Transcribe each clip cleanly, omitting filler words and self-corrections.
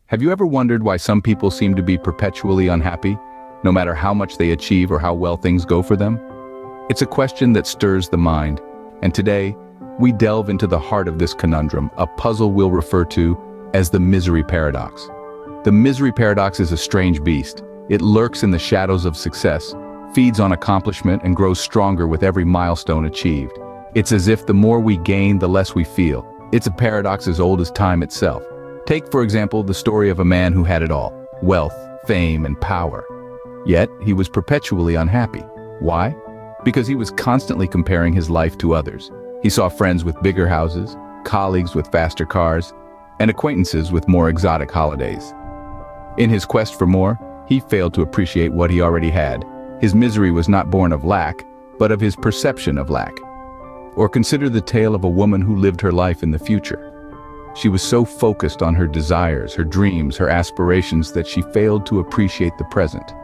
Have you ever wondered why some people seem to be perpetually unhappy, no matter how much they achieve or how well things go for them? It's a question that stirs the mind, and today, we delve into the heart of this conundrum, a puzzle we'll refer to as the misery paradox. The misery paradox is a strange beast. It lurks in the shadows of success, feeds on accomplishment, and grows stronger with every milestone achieved. It's as if the more we gain, the less we feel. It's a paradox as old as time itself. Take, for example, the story of a man who had it all: wealth, fame, and power. Yet, he was perpetually unhappy. Why? Because he was constantly comparing his life to others. He saw friends with bigger houses, colleagues with faster cars, and acquaintances with more exotic holidays. In his quest for more, he failed to appreciate what he already had. His misery was not born of lack, but of his perception of lack. Or consider the tale of a woman who lived her life in the future. She was so focused on her desires, her dreams, her aspirations that she failed to appreciate the present.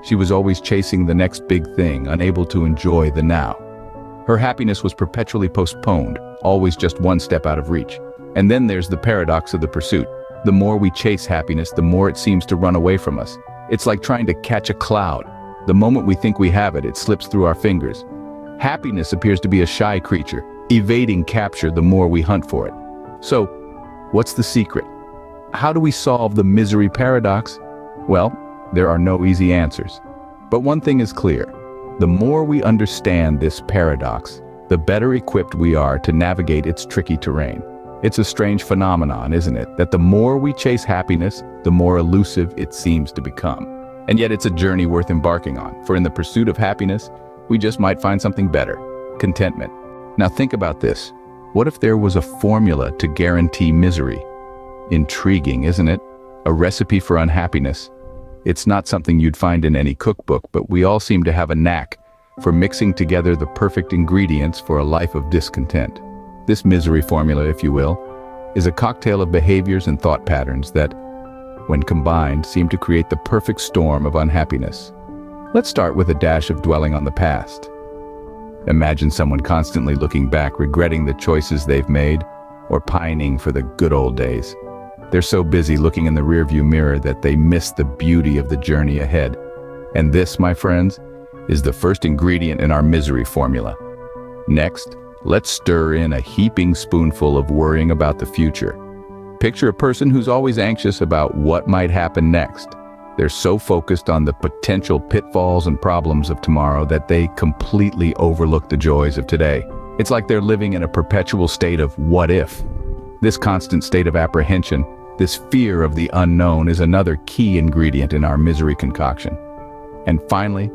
She was always chasing the next big thing, unable to enjoy the now. Her happiness was perpetually postponed, always just one step out of reach. And then there's the paradox of the pursuit. The more we chase happiness, the more it seems to run away from us. It's like trying to catch a cloud. The moment we think we have it, it slips through our fingers. Happiness appears to be a shy creature, evading capture the more we hunt for it. So, what's the secret? How do we solve the misery paradox? Well, there are no easy answers. But one thing is clear. The more we understand this paradox, the better equipped we are to navigate its tricky terrain. It's a strange phenomenon, isn't it? That the more we chase happiness, the more elusive it seems to become. And yet it's a journey worth embarking on, for in the pursuit of happiness, we just might find something better: contentment. Now think about this. What if there was a formula to guarantee misery? Intriguing, isn't it? A recipe for unhappiness. It's not something you'd find in any cookbook, but we all seem to have a knack for mixing together the perfect ingredients for a life of discontent. This misery formula, if you will, is a cocktail of behaviors and thought patterns that, when combined, seem to create the perfect storm of unhappiness. Let's start with a dash of dwelling on the past. Imagine someone constantly looking back, regretting the choices they've made, or pining for the good old days. They're so busy looking in the rearview mirror that they miss the beauty of the journey ahead. And this, my friends, is the first ingredient in our misery formula. Next, let's stir in a heaping spoonful of worrying about the future. Picture a person who's always anxious about what might happen next. They're so focused on the potential pitfalls and problems of tomorrow that they completely overlook the joys of today. It's like they're living in a perpetual state of what if. This constant state of apprehension, this fear of the unknown, is another key ingredient in our misery concoction. And finally,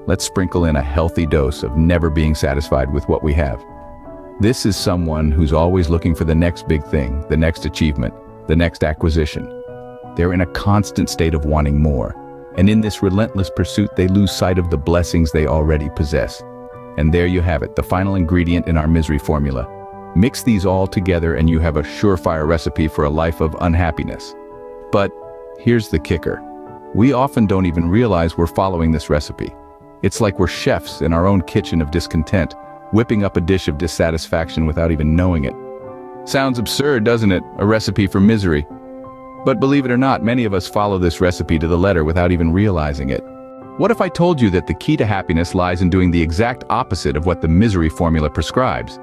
let's sprinkle in a healthy dose of never being satisfied with what we have. This is someone who's always looking for the next big thing, the next achievement, the next acquisition. They're in a constant state of wanting more, and in this relentless pursuit they lose sight of the blessings they already possess. And there you have it, the final ingredient in our misery formula. Mix these all together and you have a surefire recipe for a life of unhappiness. But here's the kicker. We often don't even realize we're following this recipe. It's like we're chefs in our own kitchen of discontent, whipping up a dish of dissatisfaction without even knowing it. Sounds absurd, doesn't it? A recipe for misery. But believe it or not, many of us follow this recipe to the letter without even realizing it. What if I told you that the key to happiness lies in doing the exact opposite of what the misery formula prescribes?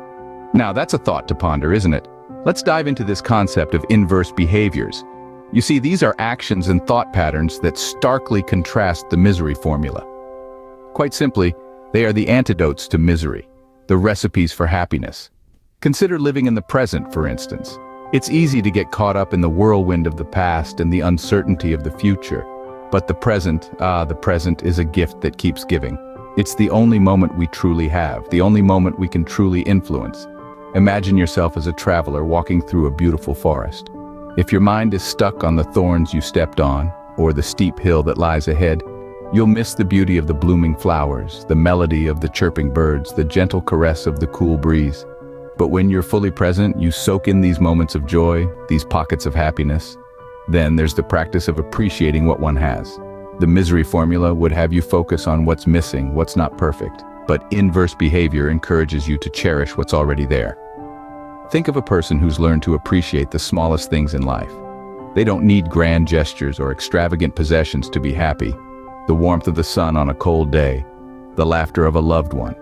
Now that's a thought to ponder, isn't it? Let's dive into this concept of inverse behaviors. You see, these are actions and thought patterns that starkly contrast the misery formula. Quite simply, they are the antidotes to misery, the recipes for happiness. Consider living in the present, for instance. It's easy to get caught up in the whirlwind of the past and the uncertainty of the future. But the present is a gift that keeps giving. It's the only moment we truly have, the only moment we can truly influence. Imagine yourself as a traveler walking through a beautiful forest. If your mind is stuck on the thorns you stepped on, or the steep hill that lies ahead, you'll miss the beauty of the blooming flowers, the melody of the chirping birds, the gentle caress of the cool breeze. But when you're fully present, you soak in these moments of joy, these pockets of happiness. Then there's the practice of appreciating what one has. The misery formula would have you focus on what's missing, what's not perfect. But inverse behavior encourages you to cherish what's already there. Think of a person who's learned to appreciate the smallest things in life. They don't need grand gestures or extravagant possessions to be happy. The warmth of the sun on a cold day, the laughter of a loved one,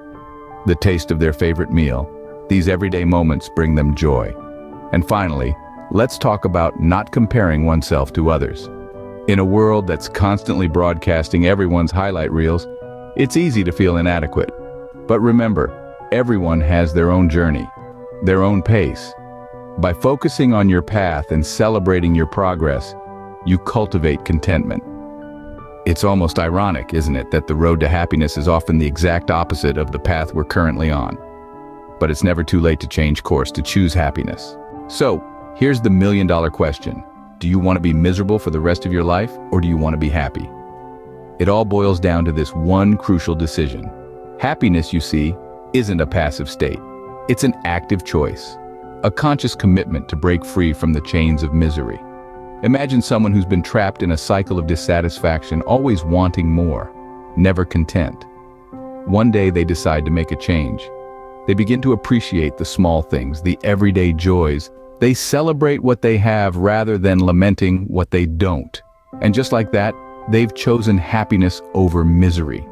the taste of their favorite meal, these everyday moments bring them joy. And finally, let's talk about not comparing oneself to others. In a world that's constantly broadcasting everyone's highlight reels, it's easy to feel inadequate. But remember, everyone has their own journey, their own pace. By focusing on your path and celebrating your progress, you cultivate contentment. It's almost ironic, isn't it, that the road to happiness is often the exact opposite of the path we're currently on. But it's never too late to change course, to choose happiness. So, here's the million-dollar question. Do you want to be miserable for the rest of your life, or do you want to be happy? It all boils down to this one crucial decision. Happiness, you see, isn't a passive state. It's an active choice, a conscious commitment to break free from the chains of misery. Imagine someone who's been trapped in a cycle of dissatisfaction, always wanting more, never content. One day they decide to make a change. They begin to appreciate the small things, the everyday joys. They celebrate what they have rather than lamenting what they don't. And just like that, they've chosen happiness over misery.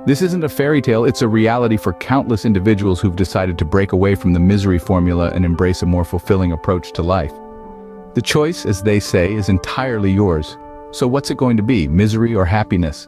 This isn't a fairy tale, it's a reality for countless individuals who've decided to break away from the misery formula and embrace a more fulfilling approach to life. The choice, as they say, is entirely yours. So what's it going to be, misery or happiness?